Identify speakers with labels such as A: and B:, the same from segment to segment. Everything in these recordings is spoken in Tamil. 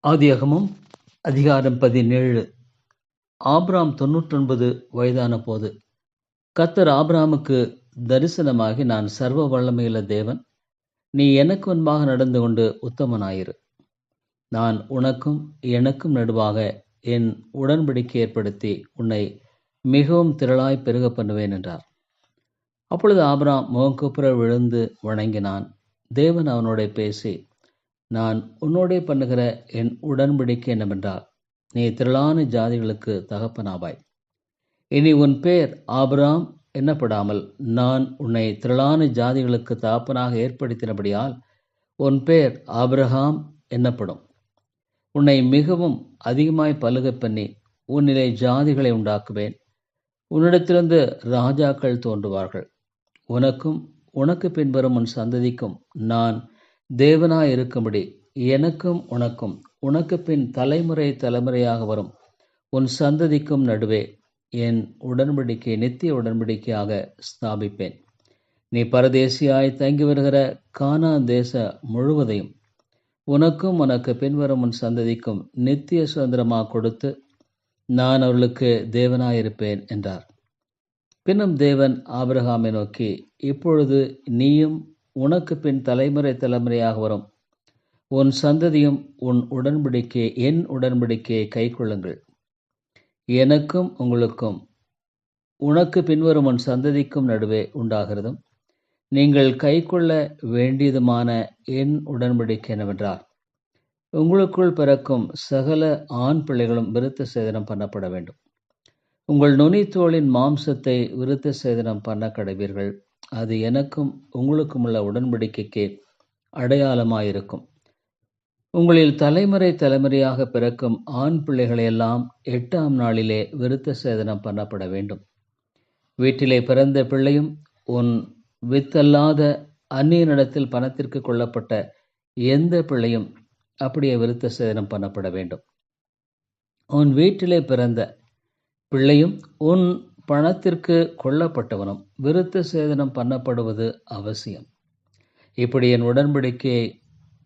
A: ஆதியாகமம் அதிகாரம் 17. ஆபிராம் 99 வயதான போது கர்த்தர் ஆபிராமுக்கு தரிசனமாகி, நான் சர்வ வல்லமையுள்ள தேவன், நீ எனக்கு முன்பாக நடந்து கொண்டு உத்தமனாயிரு. நான் உனக்கும் எனக்கும் நடுவாக என் உடன்படிக்கை ஏற்படுத்தி உன்னை மிகவும் திரளாய் பெருக பண்ணுவேன் என்றார். அப்பொழுது ஆபிராம் முகங்குப்புற விழுந்து வணங்கினான். தேவன் அவனோட பேசி, நான் உன்னோடே பண்ணுகிற என் உடன்படிக்கை என்னவென்றால், நீ திரளான ஜாதிகளுக்கு தகப்பனாவாய். இனி உன் பேர் ஆபிராம் என்னப்படாமல், நான் உன்னை திரளான ஜாதிகளுக்கு தகப்பனாக ஏற்படுத்தினபடியால் உன் பேர் ஆபிரகாம் என்னப்படும். உன்னை மிகவும் அதிகமாய் பலுகப் பண்ணி உன்னிலே ஜாதிகளை உண்டாக்குவேன். உன்னிடத்திலிருந்து ராஜாக்கள் தோன்றுவார்கள். உனக்கும் உனக்கு பின்வரும் உன் சந்ததிக்கும் நான் தேவனாய் இருக்கும்படி எனக்கும் உனக்கும் உனக்கு பின் தலைமுறை தலைமுறையாக வரும் உன் சந்ததிக்கும் நடுவே என் உடன்படிக்கை நித்திய உடன்படிக்கையாக ஸ்தாபிப்பேன். நீ பரதேசியாய் தங்கி வருகிற கானான் தேச முழுவதையும் உனக்கும் உனக்கு பின்வரும் உன் சந்ததிக்கும் நித்திய சுதந்திரமாக கொடுத்து நான் அவர்களுக்கு தேவனாயிருப்பேன் என்றார். பின்னும் தேவன் ஆபிரகாமை நோக்கி, இப்பொழுது நீயும் உனக்கு பின் தலைமுறை தலைமுறையாக வரும் உன் சந்ததியும் என் உடன்படிக்கையை கை கொள்ளுங்கள். எனக்கும் உங்களுக்கும் உனக்கு பின்வரும் உன் சந்ததிக்கும் நடுவே உண்டாகிறதும் நீங்கள் கை கொள்ள வேண்டியதுமான என் உடன்படிக்கை என்னவென்றால், உங்களுக்குள் பிறக்கும் சகல ஆண் பிள்ளைகளும் விருத்த சேதனம் பண்ணப்பட வேண்டும். உங்கள் நுனித்தோளின் மாம்சத்தை விருத்த சேதனம் பண்ண கடவீர்கள். அது எனக்கும் உங்களுக்கும் உள்ள உடன்படிக்கைக்கு அடையாளமாயிருக்கும். உங்களில் தலைமுறை தலைமுறையாக பிறக்கும் ஆண் பிள்ளைகளையெல்லாம் 8ஆம் நாளிலே விருத்த சேதனம் பண்ணப்பட வேண்டும். வீட்டிலே பிறந்த பிள்ளையும் உன் வித்தல்லாத அந்நியனிடத்தில் பணத்திற்கு கொள்ளப்பட்ட எந்த பிள்ளையும் அப்படியே விருத்த சேதனம் பண்ணப்பட வேண்டும். உன் வீட்டிலே பிறந்த பிள்ளையும் உன் பணத்திற்கு கொள்ளப்பட்டவனும் விருத்த சேதனம் பண்ணப்படுவது அவசியம். இப்படி என்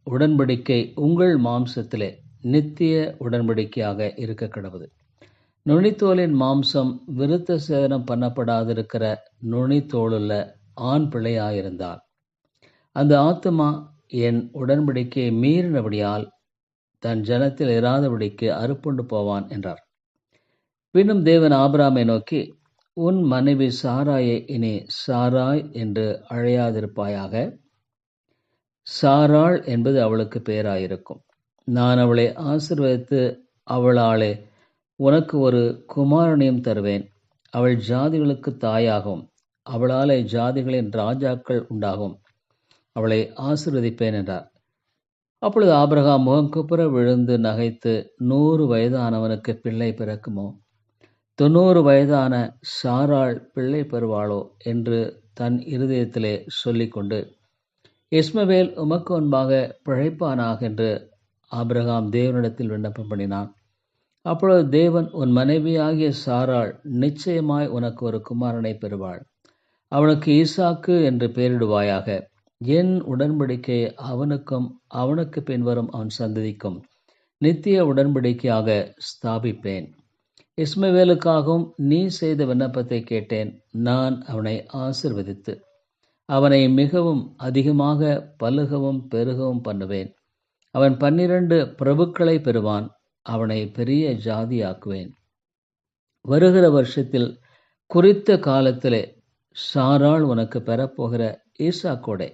A: உடன்படிக்கை உங்கள் மாம்சத்திலே நித்திய உடன்படிக்கையாக இருக்க கடவுது. நுனித்தோலின் மாம்சம் விருத்த சேதனம் பண்ணப்படாதிருக்கிற நுனித்தோளுள்ள ஆண் பிள்ளையாயிருந்தால் அந்த ஆத்துமா என் உடன்படிக்கையை மீறினபடியால் தன் ஜனத்தில் இராதபடிக்கு அறுப்புண்டு போவான் என்றார். பின்னும் தேவன் ஆபிராமை நோக்கி, உன் மனைவி சாராயை இனி சாராய் என்று அழையாதிருப்பாயாக. சாராள் என்பது அவளுக்கு பெயராயிருக்கும். நான் அவளை ஆசீர்வதித்து அவளாலே உனக்கு ஒரு குமாரனையும் தருவேன். அவள் ஜாதிகளுக்கு தாயாகவும் அவளாலே ஜாதிகளின் ராஜாக்கள் உண்டாகும். அவளை ஆசீர்வதிப்பேன் என்றார். அப்பொழுது ஆபிரகாம் முகங்குப்புற விழுந்து நகைத்து, 100 வயதானவனுக்கு பிள்ளை பிறக்குமோ? 90 வயதான சாராள் பிள்ளை பெறுவாளோ என்று தன் இருதயத்திலே சொல்லிக்கொண்டு, இஸ்மவேல் உமக்கு முன்பாக பிழைப்பானாக என்று ஆபிரகாம் தேவனிடத்தில் விண்ணப்பம் பண்ணினான். அப்பொழுது தேவன், உன் மனைவியாகிய சாராள் நிச்சயமாய் உனக்கு ஒரு குமாரனை பெறுவாள். அவனுக்கு ஈசாக்கு என்று பெயரிடுவாயாக. என் உடன்படிக்கை அவனுக்கும் அவனுக்கு பின்வரும் அவன் சந்ததிக்கும் நித்திய உடன்படிக்கையாக ஸ்தாபிப்பேன். இஸ்மவேலுக்காகவும் நீ செய்த விண்ணப்பத்தை கேட்டேன். நான் அவனை ஆசீர்வதித்து அவனை மிகவும் அதிகமாக பலுகவும் பெருகவும் பண்ணுவேன். அவன் 12 பிரபுக்களை பெறுவான். அவனை பெரிய ஜாதியாக்குவேன். வருகிற வருஷத்தில் குறித்த காலத்திலே சாராள் உனக்கு பெறப்போகிற ஈசாக்கோடே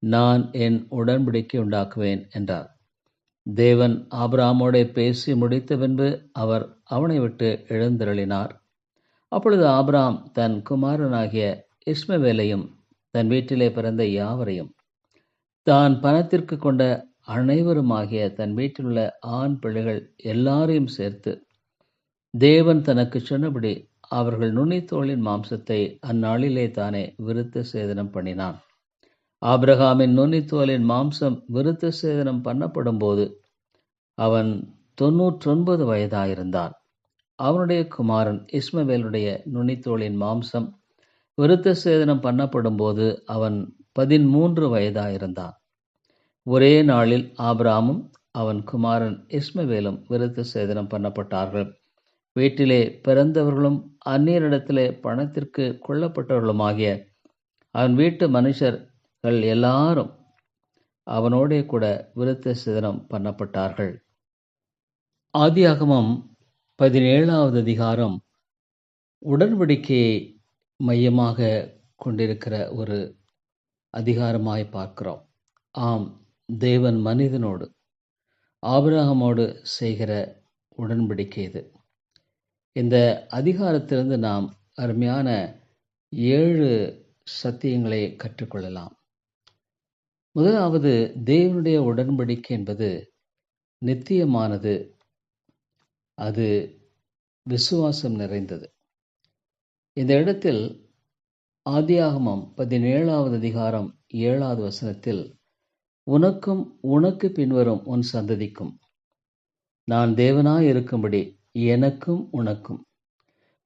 A: நான் என் உடன்படிக்கை உண்டாக்குவேன் என்றார். தேவன் ஆபிரகாமோடே பேசி முடித்த பின்பு அவர் அவனை விட்டு எழுந்தருளினார். அப்பொழுது ஆபிரகாம் தன் குமாரனாகிய இஸ்மவேலையும் தன் வீட்டிலே பிறந்த யாவரையும் தான் பணத்திற்கு கொண்ட அனைவருமாகிய தன் வீட்டிலுள்ள ஆண் பிள்ளைகள் எல்லாரையும் சேர்த்து தேவன் தனக்கு சொன்னபடி அவர்கள் நுனித்தோளின் மாம்சத்தை அந்நாளிலே தானே விருத்த சேதனம் பண்ணினான். ஆபிரகாமின் நுனித்தோலின் மாம்சம் விருத்த சேதனம் பண்ணப்படும் போது அவன் 99 வயதாயிருந்தான். அவனுடைய குமாரன் இஸ்மவேலுடைய நுனித்தோளின் மாம்சம் விருத்த சேதனம் பண்ணப்படும் போது அவன் 13 வயதாயிருந்தான். ஒரே நாளில் ஆபிரகாமும் அவன் குமாரன் இஸ்மவேலும் விருத்த சேதனம் பண்ணப்பட்டார்கள். வீட்டிலே பிறந்தவர்களும் அந்நியரிடத்திலே பணத்திற்கு கொல்லப்பட்டவர்களுமாகிய அவன் வீட்டு மனுஷர்கள் எல்லாரும் அவனோடே கூட விருத்த சேதனம் பண்ணப்பட்டார்கள். ஆதியாகமம் 17வது அதிகாரம் உடன்படிக்கையை மையமாக கொண்டிருக்கிற ஒரு அதிகாரமாய் பார்க்கிறோம். ஆம், தேவன் மனிதனோடு ஆபிரகாமோடு செய்கிற உடன்படிக்கை இது. இந்த அதிகாரத்திலிருந்து நாம் அருமையான 7 சத்தியங்களை கற்றுக்கொள்ளலாம். முதலாவது, தேவனுடைய உடன்படிக்கை என்பது நித்தியமானது, அது விசுவாசம் நிறைந்தது. இந்த இடத்தில் ஆதியாகமம் 17வது அதிகாரம் 7வது வசனத்தில், உனக்கும் உனக்கு பின்வரும் உன் சந்ததிக்கும் நான் தேவனாய் இருக்கும்படி எனக்கும் உனக்கும்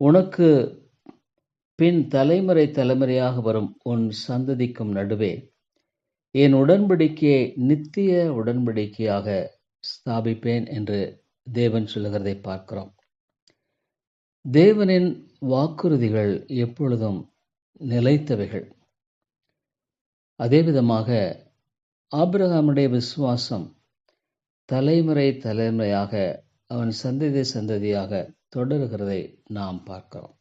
A: உனக்கு பின் தலைமுறை தலைமுறையாக வரும் உன் சந்ததிக்கும் நடுவே என் உடன்படிக்கையை நித்திய உடன்படிக்கையாக ஸ்தாபிப்பேன் என்று தேவன் சொல்லுகிறதை பார்க்கிறோம். தேவனின் வாக்குறுதிகள் எப்பொழுதும் நிலைத்தவைகள். அதே விதமாக ஆபிரகாமுடைய விசுவாசம் தலைமுறை தலைமுறையாக அவன் சந்ததி சந்ததியாக தொடர்கிறதை நாம் பார்க்கிறோம்.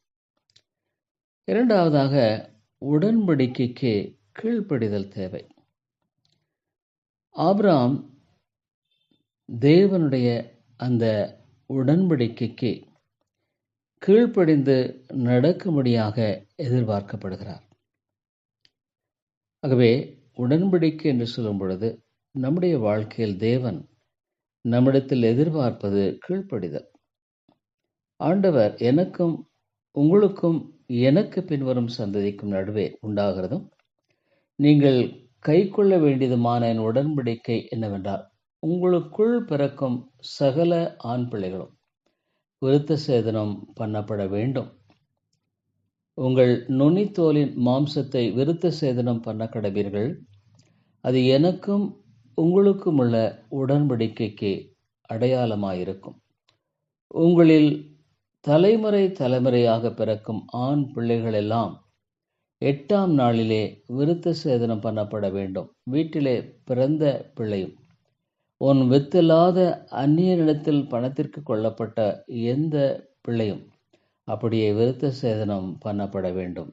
A: இரண்டாவதாக, உடன்படிக்கைக்கு கீழ்ப்படிதல் தேவை. ஆபிரகாம் தேவனுடைய அந்த உடன்படிக்கைக்கு கீழ்ப்படிந்து நடக்கும்படியாக எதிர்பார்க்கப்படுகிறார். ஆகவே உடன்படிக்கை என்று சொல்லும் பொழுது நம்முடைய வாழ்க்கையில் தேவன் நம்மிடத்தில் எதிர்பார்ப்பது கீழ்ப்படிதல். ஆண்டவர் எனக்கும் உங்களுக்கும் எனக்கு பின்வரும் சந்ததிக்கும் நடுவே உண்டாகிறதும் நீங்கள் கை கொள்ள வேண்டியதுமான என் உடன்படிக்கை என்னவென்றால், உங்களுக்குள் பிறக்கும் சகல ஆண் பிள்ளைகளும் விருத்த சேதனம் பண்ணப்பட வேண்டும். உங்கள் நுனித்தோலின் மாம்சத்தை விருத்த சேதனம் பண்ண கடவீர்கள். அது எனக்கும் உங்களுக்கும் உள்ள உடன்படிக்கைக்கு அடையாளமாயிருக்கும். உங்களில் தலைமுறை தலைமுறையாக பிறக்கும் ஆண் பிள்ளைகள் எல்லாம் 8ஆம் நாளிலே விருத்த சேதனம் பண்ணப்பட வேண்டும். வீட்டிலே பிறந்த பிள்ளையும் உன் வித்தில்லாத அந்நியனிடத்தில் பணத்திற்கு கொள்ளப்பட்ட எந்த பிள்ளையும் அப்படியே விருத்த சேதனம் பண்ணப்பட வேண்டும்.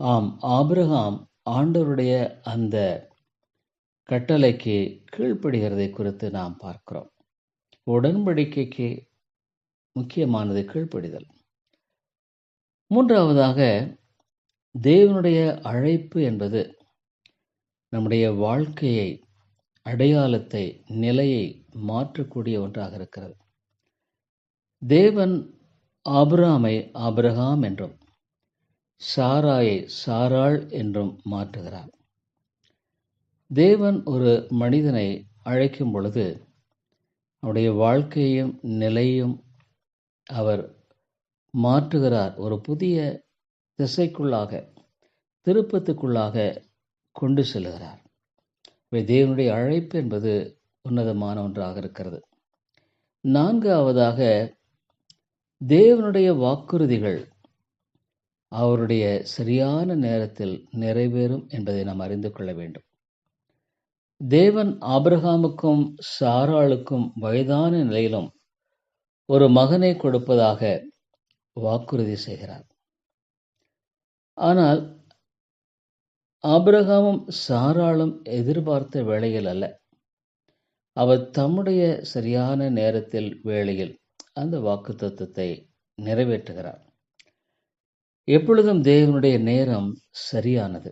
A: ஆம், ஆபிரகாம் ஆண்டவருடைய அந்த கட்டளைக்கு கீழ்ப்படுகிறதை குறித்து நாம் பார்க்கிறோம். உடன்படிக்கைக்கு முக்கியமானது கீழ்ப்படிதல். மூன்றாவதாக, தேவனுடைய அழைப்பு என்பது நம்முடைய வாழ்க்கையை, அடையாளத்தை, நிலையை மாற்றக்கூடிய ஒன்றாக இருக்கிறது. தேவன் ஆபிரகாமை ஆபிரகாம் என்றும் சாராயை சாராள் என்றும் மாற்றுகிறார். தேவன் ஒரு மனிதனை அழைக்கும் பொழுது அவருடைய வாழ்க்கையையும் நிலையும் அவர் மாற்றுகிறார். ஒரு புதிய திசைக்குள்ளாக, திருப்பத்துக்குள்ளாக கொண்டு செல்கிறார். தேவனுடைய அழைப்பு என்பது உன்னதமான ஒன்றாக இருக்கிறது. நான்காவதாக, தேவனுடைய வாக்குறுதிகள் அவருடைய சரியான நேரத்தில் நிறைவேறும் என்பதை நாம் அறிந்து கொள்ள வேண்டும். தேவன் ஆபிரகாமுக்கும் சாராளுக்கும் வயதான நிலையிலும் ஒரு மகனை கொடுப்பதாக வாக்குறுதி செய்கிறார். ஆனால் ஆபிரகாமும் சாராளும் எதிர்பார்த்த வேளையில் அல்ல, அவர் தம்முடைய சரியான நேரத்தில் வேளையில் அந்த வாக்குத்தத்தத்தை நிறைவேற்றுகிறார். எப்பொழுதும் தேவனுடைய நேரம் சரியானது.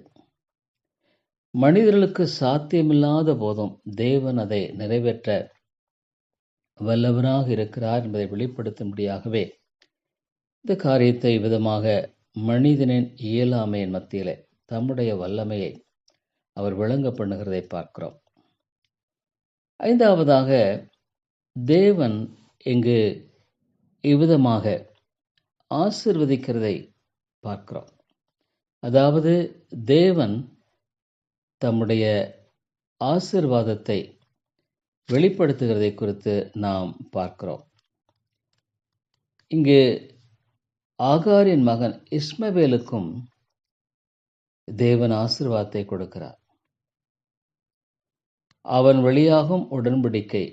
A: மனிதர்களுக்கு சாத்தியமில்லாத போதும் தேவன் அதை நிறைவேற்ற வல்லவராக இருக்கிறார் என்பதை வெளிப்படுத்தும்படியாகவே இந்த காரியத்தை விதமாக மனிதனின் இயலாமையின் மத்தியிலே தம்முடைய வல்லமையை அவர் விளங்க பண்ணுகிறதை பார்க்கிறோம். ஐந்தாவதாக, தேவன் இங்கு இவ்விதமாக ஆசீர்வதிக்கிறதை பார்க்கிறோம். அதாவது தேவன் தம்முடைய ஆசீர்வாதத்தை வெளிப்படுத்துகிறதை குறித்து நாம் பார்க்கிறோம். இங்கு ஆகாரின் மகன் இஸ்மவேலுக்கும் தேவன் ஆசீர்வாதத்தை கொடுக்கிறார். அவன் வழியாகும் உடன்படிக்கை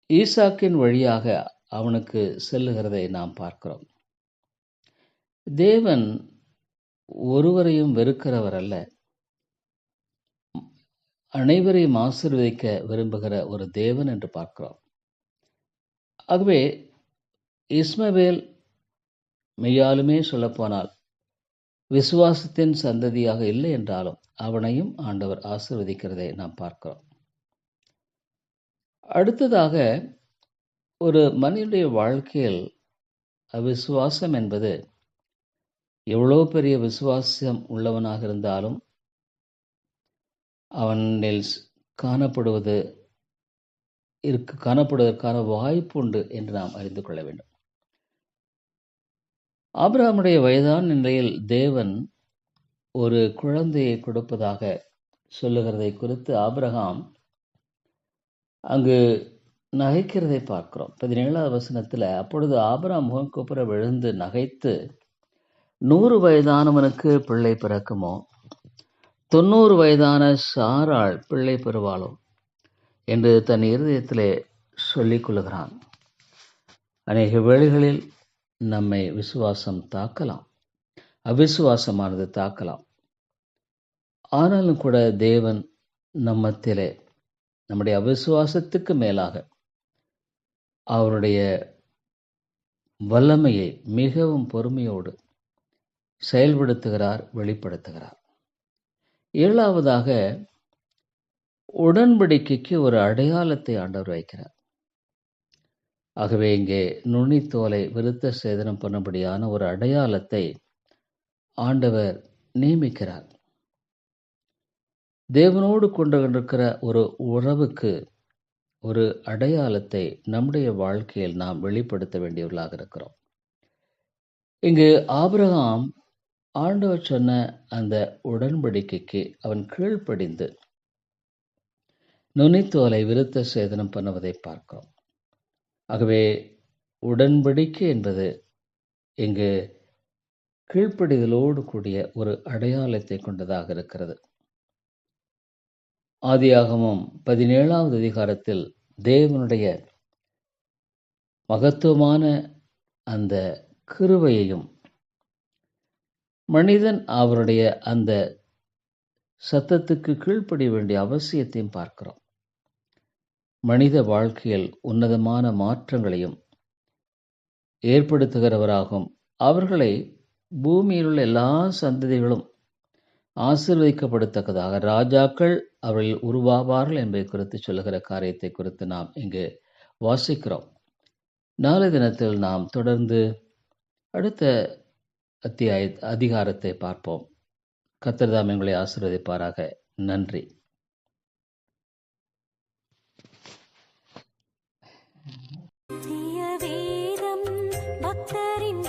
A: ஈசாக்கின் வழியாக அவனுக்கு செல்லுகிறதை நாம் பார்க்கிறோம். தேவன் ஒருவரையும் வெறுக்கிறவர் அல்ல, அனைவரையும் ஆசீர்வதிக்க விரும்புகிற ஒரு தேவன் என்று பார்க்கிறோம். ஆகவே இஸ்மவேல் மெய்யாலுமே சொல்லப்போனால் விசுவாசத்தின் சந்ததியாக இல்லை என்றாலும் அவனையும் ஆண்டவர் ஆசீர்வதிக்கிறதை நாம் பார்க்கிறோம். அடுத்ததாக ஒரு மனிதனுடைய வாழ்க்கையில் அவிசுவாசம் என்பது எவ்வளோ பெரிய விசுவாசம் உள்ளவனாக இருந்தாலும் அவனில் காணப்படுவதற்கான வாய்ப்பு உண்டு என்று நாம் அறிந்து கொள்ள வேண்டும். ஆபிரகாமுடைய வயதான நிலையில் தேவன் ஒரு குழந்தையை கொடுப்பதாக சொல்லுகிறதை குறித்து ஆபிரகாம் அங்கு நகைக்கிறதை பார்க்கிறோம். 17வது வசனத்தில், அப்பொழுது ஆபிரகாம் முகங்குப்புற விழுந்து நகைத்து, 100 வயதானவனுக்கு பிள்ளை பிறக்குமோ, 90 வயதான சாராள் பிள்ளை பெறுவாளோ என்று தன் இருதயத்திலே சொல்லிக் கொள்ளுகிறான். அநேக வேளைகளில் நம்மை விசுவாசம் தாக்கலாம், அவிசுவாசமானது தாக்கலாம். ஆனாலும் கூட தேவன் நம்மத்திலே நம்முடைய அவிசுவாசத்துக்கு மேலாக அவருடைய வல்லமையை மிகவும் பொறுமையோடு செயல்படுத்துகிறார், வெளிப்படுத்துகிறார். 7வதாக உடன்படிக்கைக்கு ஒரு அடையாளத்தை ஆண்டவர் வைக்கிறார். ஆகவே இங்கே நுனித்தோலை விருத்த சேதனம் பண்ணும்படியான ஒரு அடையாளத்தை ஆண்டவர் நியமிக்கிறார். தேவனோடு கொண்டிருக்கிற ஒரு உறவுக்கு ஒரு அடையாளத்தை நம்முடைய வாழ்க்கையில் நாம் வெளிப்படுத்த வேண்டியவர்களாக இருக்கிறோம். இங்கு ஆபிரகாம் ஆண்டவர் சொன்ன அந்த உடன்படிக்கைக்கு அவன் கீழ்ப்படிந்து நுனித்தோலை விருத்த சேதனம் பண்ணுவதை பார்க்கிறோம். ஆகவே உடன்படிக்கை என்பது இங்கு கீழ்ப்படிதலோடு கூடிய ஒரு அடையாளத்தை கொண்டதாக இருக்கிறது. ஆதியாகமம் 17வது அதிகாரத்தில் தேவனுடைய மகத்துவமான அந்த கிருபையையும் மனிதன் அவருடைய அந்த சத்தத்துக்கு கீழ்ப்படிய வேண்டிய அவசியத்தையும் பார்க்கிறோம். மனித வாழ்க்கையில் உன்னதமான மாற்றங்களையும் ஏற்படுத்துகிறவராகும் அவர்களை பூமியில் உள்ள எல்லா சந்ததிகளும் ஆசீர்வதிக்கப்படத்தக்கதாக ராஜாக்கள் அவர்கள் உருவாவார்கள் என்பதை குறித்து சொல்லுகிற காரியத்தை குறித்து நாம் இங்கு வாசிக்கிறோம். நாளை தினத்தில் நாம் தொடர்ந்து அடுத்த அதிகாரத்தை பார்ப்போம். கர்த்தர் தாம் எங்களை ஆசீர்வதிப்பாராக. நன்றி.
B: வேதம் பக்தரின்